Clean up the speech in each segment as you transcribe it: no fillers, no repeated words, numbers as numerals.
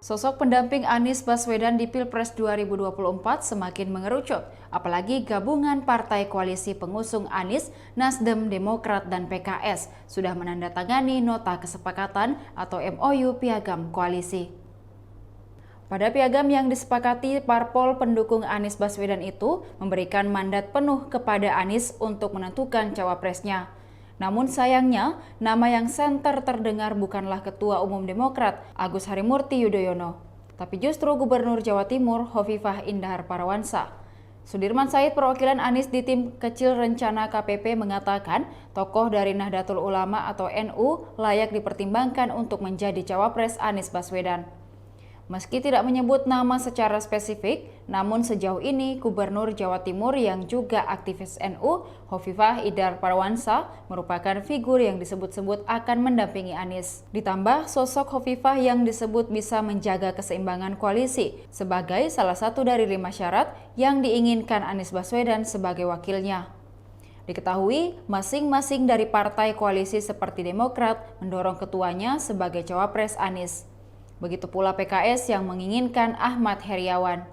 Sosok pendamping Anies Baswedan di Pilpres 2024 semakin mengerucut, apalagi gabungan partai koalisi pengusung Anies, Nasdem, Demokrat, dan PKS sudah menandatangani nota kesepakatan atau MOU Piagam Koalisi. Pada piagam yang disepakati, parpol pendukung Anies Baswedan itu memberikan mandat penuh kepada Anies untuk menentukan cawapresnya. Namun sayangnya, nama yang santer terdengar bukanlah Ketua Umum Demokrat Agus Harimurti Yudhoyono, tapi justru Gubernur Jawa Timur Hovifah Indahar Parawansa. Sudirman Said, perwakilan Anies di tim kecil rencana KPP, mengatakan tokoh dari Nahdlatul Ulama atau NU layak dipertimbangkan untuk menjadi cawapres Anies Baswedan. Meski tidak menyebut nama secara spesifik, namun sejauh ini Gubernur Jawa Timur yang juga aktivis NU, Hovifah Indahar Parawansa, merupakan figur yang disebut-sebut akan mendampingi Anies. Ditambah sosok Hovifah yang disebut bisa menjaga keseimbangan koalisi sebagai salah satu dari 5 syarat yang diinginkan Anies Baswedan sebagai wakilnya. Diketahui, masing-masing dari partai koalisi seperti Demokrat mendorong ketuanya sebagai cawapres Anies. Begitu pula PKS yang menginginkan Ahmad Heriawan.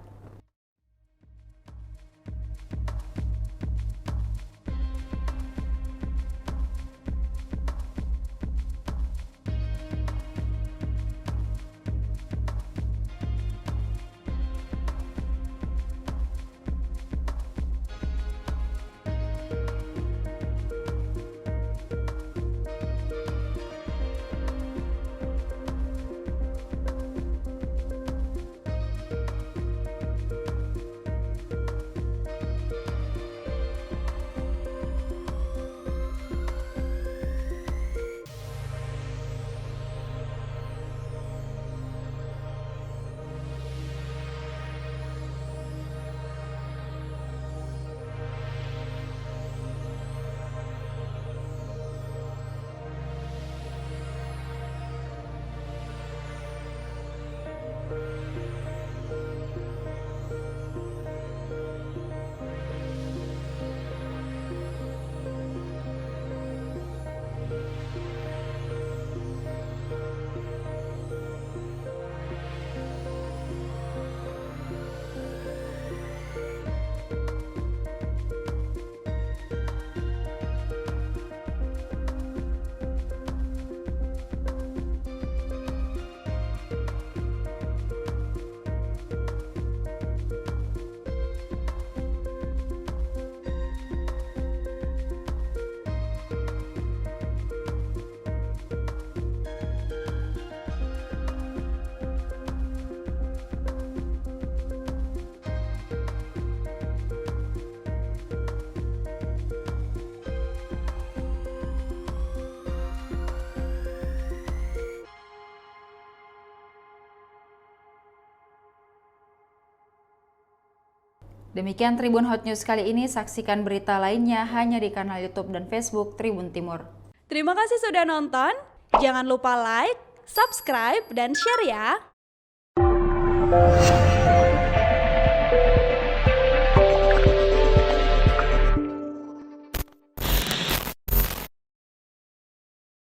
Demikian Tribun Hot News kali ini, saksikan berita lainnya hanya di kanal YouTube dan Facebook Tribun Timur. Terima kasih sudah nonton, jangan lupa like, subscribe, dan share ya!